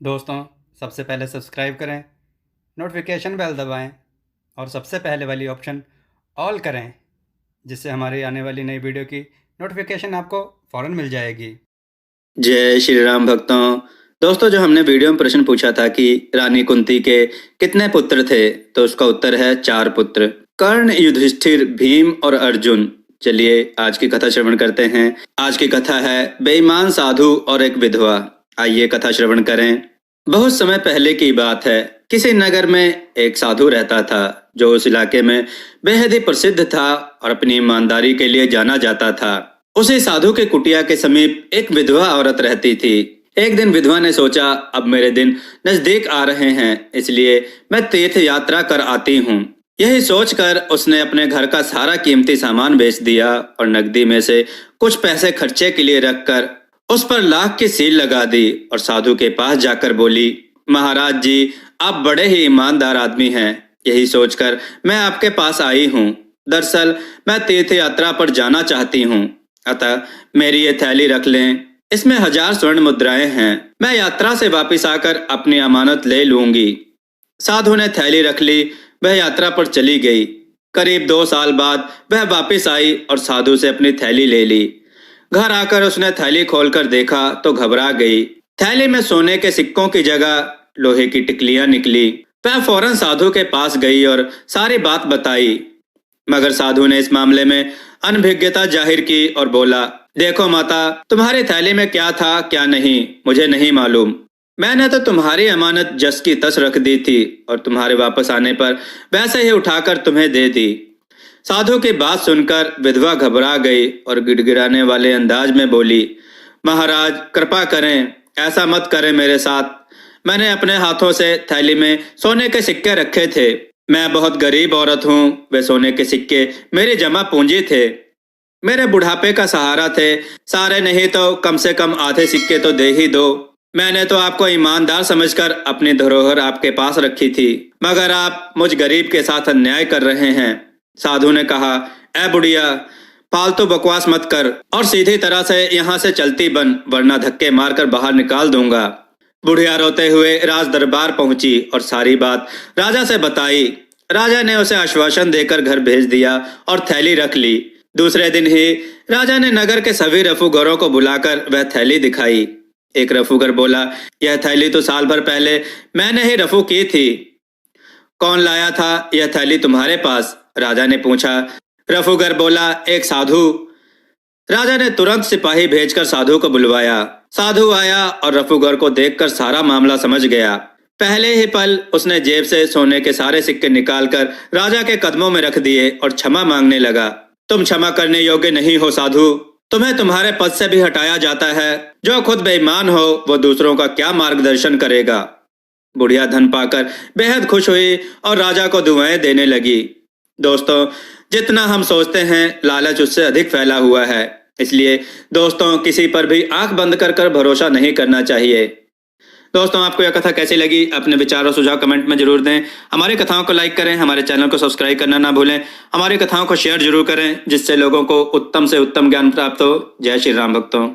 दोस्तों, सबसे पहले सब्सक्राइब करें, नोटिफिकेशन बेल दबाएं और सबसे पहले वाली ऑप्शन ऑल करें, जिससे हमारी आने वाली नई वीडियो की नोटिफिकेशन आपको फ़ौरन मिल जाएगी। जय श्री राम भक्तों। दोस्तों, जो हमने वीडियो में प्रश्न पूछा था कि रानी कुंती के कितने पुत्र थे, तो उसका उत्तर है 4 पुत्र, कर्ण, युधिष्ठिर, भीम और अर्जुन। चलिए आज की कथा श्रवण करते हैं। आज की कथा है बेईमान साधु और एक विधवा। आइए कथा श्रवण करें। बहुत समय पहले की बात है। किसी नगर में एक साधु रहता था जो उस इलाके में बेहद ही प्रसिद्ध था और अपनी ईमानदारी के लिए जाना जाता था। उसी साधु के कुटिया के समीप एक विधवा औरत रहती थी। एक दिन विधवा ने सोचा, अब मेरे दिन नजदीक आ रहे हैं, इसलिए मैं तीर्थ यात्रा कर आती हूँ। यही सोचकर उसने अपने घर का सारा कीमती सामान बेच दिया और नकदी में से कुछ पैसे खर्चे के लिए रखकर उस पर लाख की सील लगा दी और साधु के पास जाकर बोली, महाराज जी, आप बड़े ही ईमानदार आदमी हैं। यही सोचकर मैं आपके पास आई हूँ। दरअसल मैं तीर्थ यात्रा पर जाना चाहती हूँ, अतः मेरी ये थैली रख लें। इसमें 1000 स्वर्ण मुद्राएं हैं। मैं यात्रा से वापस आकर अपनी अमानत ले लूंगी। साधु ने थैली रख ली। वह यात्रा पर चली गई। करीब 2 साल बाद वह वापस आई और साधु से अपनी थैली ले ली। घर आकर उसने थैली खोलकर देखा तो घबरा गई। थैली में सोने के सिक्कों की जगह लोहे की टिकलियां निकली। वह फौरन साधु के पास गई और सारी बात बताई, मगर साधु ने इस मामले में अनभिज्ञता जाहिर की और बोला, देखो माता, तुम्हारी थैली में क्या था क्या नहीं मुझे नहीं मालूम। मैंने तो तुम्हारी अमानत जस की तस रख दी थी और तुम्हारे वापस आने पर वैसे ही उठाकर तुम्हें दे दी। साधु की बात सुनकर विधवा घबरा गई और गिड़गिड़ाने वाले अंदाज में बोली, महाराज कृपा करें, ऐसा मत करें मेरे साथ। मैंने अपने हाथों से थैली में सोने के सिक्के रखे थे। मैं बहुत गरीब औरत हूँ। वे सोने के सिक्के मेरी जमा पूंजी थे, मेरे बुढ़ापे का सहारा थे। सारे नहीं तो कम से कम आधे सिक्के तो दे ही दो। मैंने तो आपको ईमानदार समझकर अपनी धरोहर आपके पास रखी थी, मगर आप मुझ गरीब के साथ अन्याय कर रहे हैं। साधु ने कहा, ए बुढ़िया, फालतू बकवास मत कर और सीधी तरह से यहाँ से चलती बन, वरना धक्के मारकर बाहर निकाल दूंगा। बुढ़िया रोते हुए राज दरबार पहुंची और सारी बात राजा से बताई। राजा ने उसे आश्वासन देकर घर भेज दिया और थैली रख ली। दूसरे दिन ही राजा ने नगर के सभी रफूगरों को बुलाकर वह थैली दिखाई। एक रफूगर बोला, यह थैली तो साल भर पहले मैंने ही रफू की थी। कौन लाया था यह थैली तुम्हारे पास? राजा ने पूछा। रफूगर बोला, एक साधु। राजा ने तुरंत सिपाही भेजकर साधु को बुलवाया। साधु आया और रफूगर को देखकर सारा मामला समझ गया। पहले ही पल उसने जेब से सोने के सारे सिक्के निकालकर राजा के कदमों में रख दिए और क्षमा मांगने लगा। तुम क्षमा करने योग्य नहीं हो साधु। तुम्हें तुम्हारे पद से भी हटाया जाता है। जो खुद बेईमान हो वो दूसरों का क्या मार्गदर्शन करेगा। बुढ़िया धन पाकर बेहद खुश हुई और राजा को दुआएं देने लगी। दोस्तों, जितना हम सोचते हैं लालच उससे अधिक फैला हुआ है। इसलिए दोस्तों, किसी पर भी आंख बंद कर भरोसा नहीं करना चाहिए। दोस्तों, आपको यह कथा कैसी लगी? अपने विचार और सुझाव कमेंट में जरूर दें। हमारी कथाओं को लाइक करें, हमारे चैनल को सब्सक्राइब करना ना भूलें। हमारी कथाओं को शेयर जरूर करें, जिससे लोगों को उत्तम से उत्तम ज्ञान प्राप्त हो। जय श्री राम भक्तों।